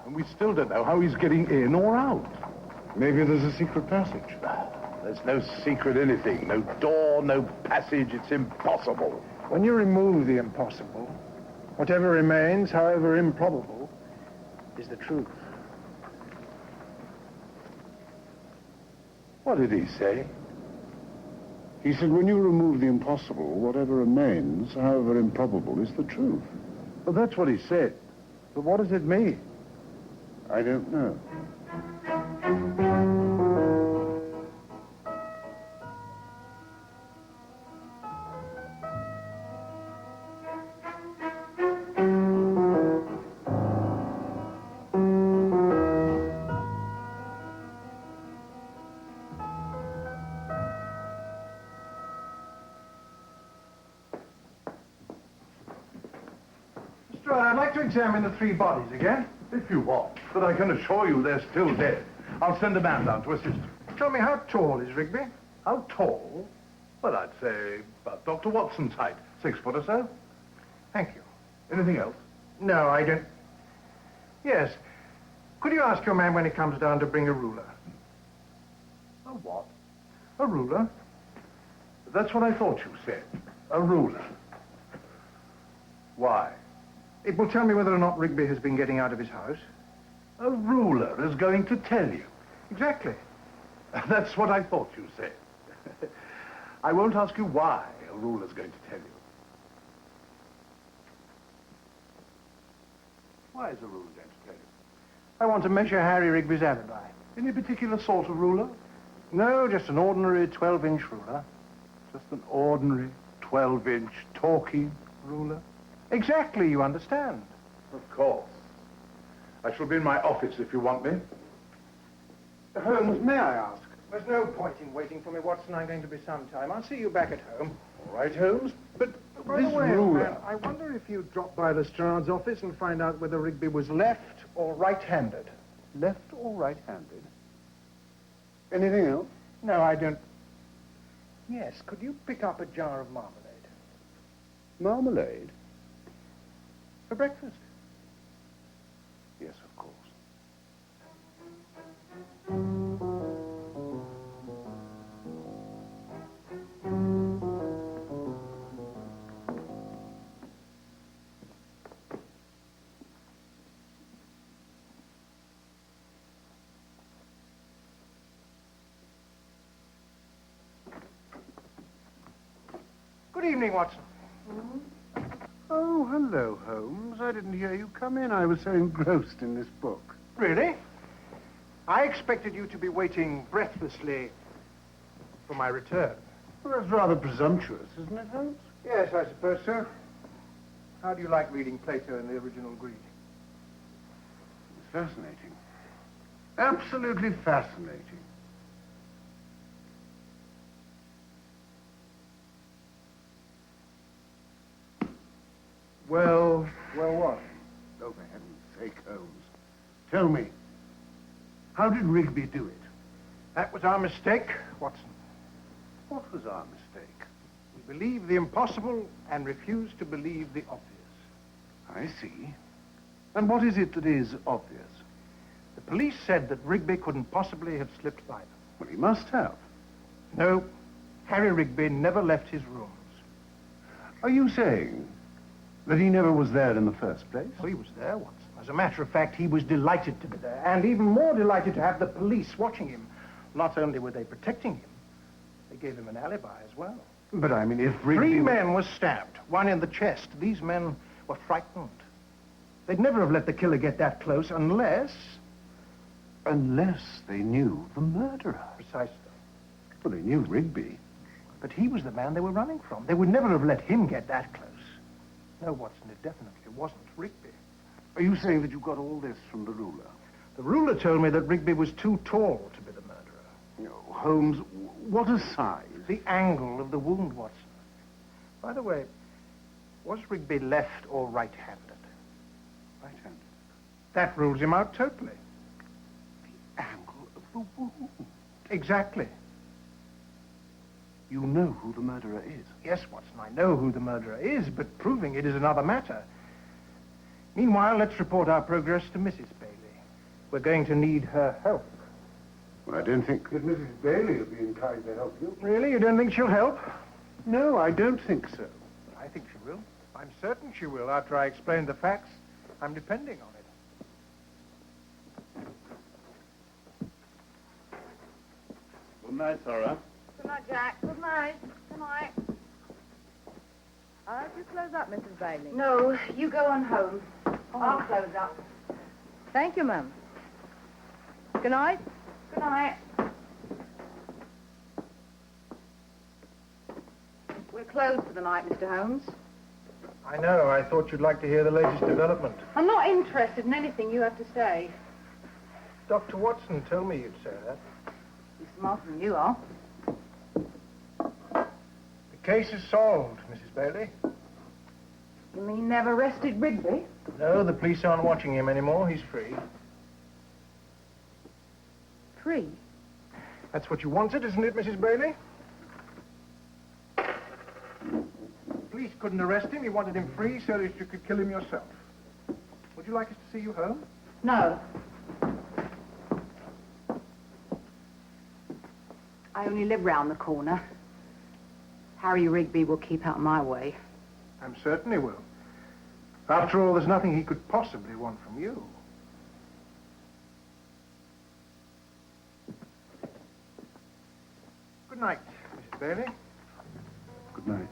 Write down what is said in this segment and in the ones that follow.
And we still don't know how he's getting in or out. Maybe there's a secret passage. There's no secret anything. No door, no passage. It's impossible. When you remove the impossible, whatever remains, however improbable, is the truth. What did he say? He said, when you remove the impossible, whatever remains, however improbable, is the truth. Well, that's what he said. But what does it mean? I don't know. I'd like to examine the 3 bodies again. If you want. But I can assure you they're still dead. I'll send a man down to assist. Tell me, how tall is Rigby? How tall? Well, I'd say about Dr. Watson's height. 6 foot or so. Thank you. Anything else? No, I don't. Yes. Could you ask your man when he comes down to bring a ruler? A what? A ruler? That's what I thought you said. A ruler. Why? It will tell me whether or not Rigby has been getting out of his house. A ruler is going to tell you. Exactly. That's what I thought you said. I won't ask you why a ruler's going to tell you. Why is a ruler going to tell you? I want to measure Harry Rigby's alibi. Any particular sort of ruler? No, just an ordinary 12-inch ruler. Just an ordinary 12-inch talking ruler? Exactly, you understand. Of course. I shall be in my office if you want me. Holmes, may I ask? There's no point in waiting for me, Watson. I'm going to be some time. I'll see you back at home. All right, Holmes. But By this the way, ruler... man, I wonder if you'd drop by Lestrade's office and find out whether Rigby was left or right-handed. Left or right-handed? Anything else? No, I don't. Yes, could you pick up a jar of marmalade? Marmalade? For breakfast? Yes, of course. Good evening, Watson. Oh, hello, Holmes. I didn't hear you come in. I was so engrossed in this book. Really? I expected you to be waiting breathlessly for my return. Well, that's rather presumptuous, isn't it, Holmes? Yes, I suppose so. How do you like reading Plato in the original Greek? It's fascinating. Absolutely fascinating. Well, what? Oh, for heaven's sake, Holmes. Tell me, how did Rigby do it? That was our mistake, Watson. What was our mistake? We believed the impossible and refused to believe the obvious. I see. And what is it that is obvious? The police said that Rigby couldn't possibly have slipped by them. Well, he must have. No, Harry Rigby never left his rooms. Are you saying that he never was there in the first place? Oh, he was there, Watson. As a matter of fact, he was delighted to be there, and even more delighted to have the police watching him. Not only were they protecting him, they gave him an alibi as well. But I mean, if Rigby... 3 men were stabbed, 1 in the chest. These men were frightened. They'd never have let the killer get that close unless... Unless they knew the murderer. Precisely. Well, they knew Rigby. But he was the man they were running from. They would never have let him get that close. No, Watson, it definitely wasn't Rigby. Are you saying that you got all this from the ruler? The ruler told me that Rigby was too tall to be the murderer. Oh, Holmes, what a size. The angle of the wound, Watson. By the way, was Rigby left or right-handed? Right-handed. That rules him out totally. The angle of the wound. Exactly. You know who the murderer is. Yes, Watson, I know who the murderer is, but proving it is another matter. Meanwhile, let's report our progress to Mrs. Bailey. We're going to need her help. Well, I don't think that Mrs. Bailey will be inclined to help you. Really? You don't think she'll help? No, I don't think so. I think she will. I'm certain she will after I explain the facts. I'm depending on it. Good night, Sarah. Good night, Jack. Good night. Good night. I'll help you close up, Mrs. Bailey. No, you go on home. I'll close up. Thank you, ma'am. Good night. Good night. We're closed for the night, Mr. Holmes. I know. I thought you'd like to hear the latest development. I'm not interested in anything you have to say. Dr. Watson told me you'd say that. He's smarter than you are. The case is solved, Mrs. Bailey. You mean they've arrested Rigby? No, the police aren't watching him anymore. He's free. Free? That's what you wanted, isn't it, Mrs. Bailey? Police couldn't arrest him. You wanted him free so that you could kill him yourself. Would you like us to see you home? No. I only live round the corner. Harry Rigby will keep out my way. I'm certain he will. After all, there's nothing he could possibly want from you. Good night, Mrs. Bailey. Good night.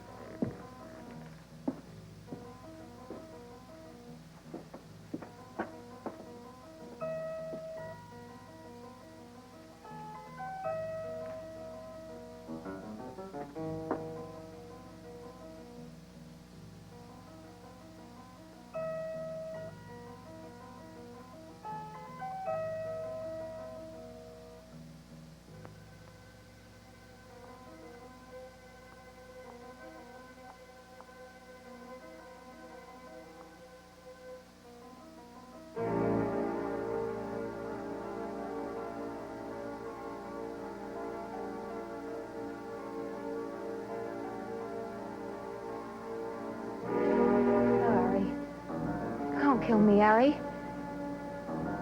Kill me, Harry.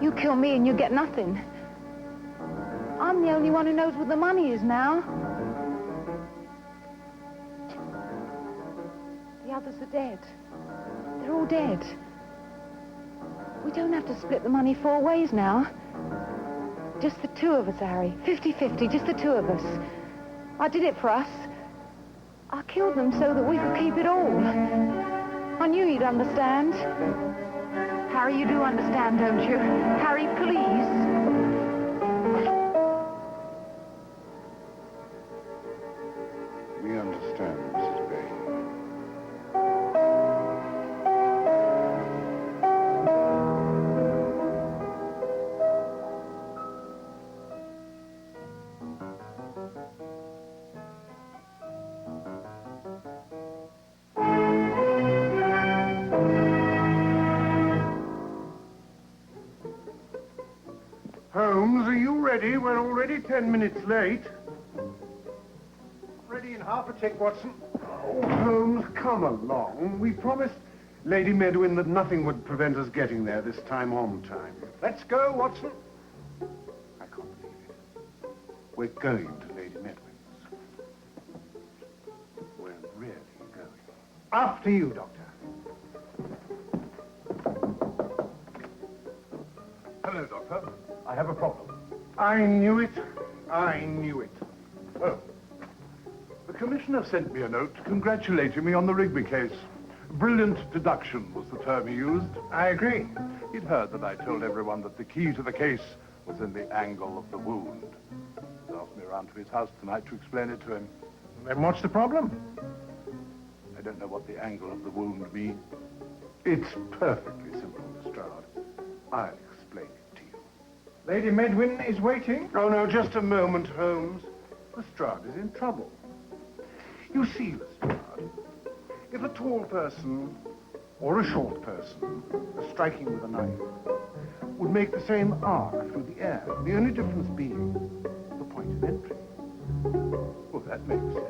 You kill me and you get nothing. I'm the only one who knows where the money is now. The others are dead. They're all dead. We don't have to split the money 4 ways now. Just the 2 of us, Harry. 50-50, just the 2 of us. I did it for us. I killed them so that we could keep it all. I knew you'd understand. Harry, you do understand, don't you? Harry, please. We understand, Mrs. Bailey. Holmes, are you ready? We're already 10 minutes late. Ready in half a tick, Watson. Oh, Holmes, come along. We promised Lady Medwin that nothing would prevent us getting there this time on time. Let's go, Watson. I can't believe it. We're going to Lady Medwin's. We're really going. After you, Doctor. Hello, Doctor. I have a problem. I knew it. I knew it. Oh. The Commissioner sent me a note congratulating me on the Rigby case. Brilliant deduction was the term he used. I agree. He'd heard that I told everyone that the key to the case was in the angle of the wound. He asked me around to his house tonight to explain it to him. Then what's the problem? I don't know what the angle of the wound means. It's perfectly simple, Lestrade. I'll explain it to you. Lady Medwin is waiting. Oh, no, just a moment, Holmes. Lestrade is in trouble. You see, Lestrade, if a tall person or a short person striking with a knife would make the same arc through the air, the only difference being the point of entry. Well, that makes sense.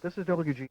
This is WG.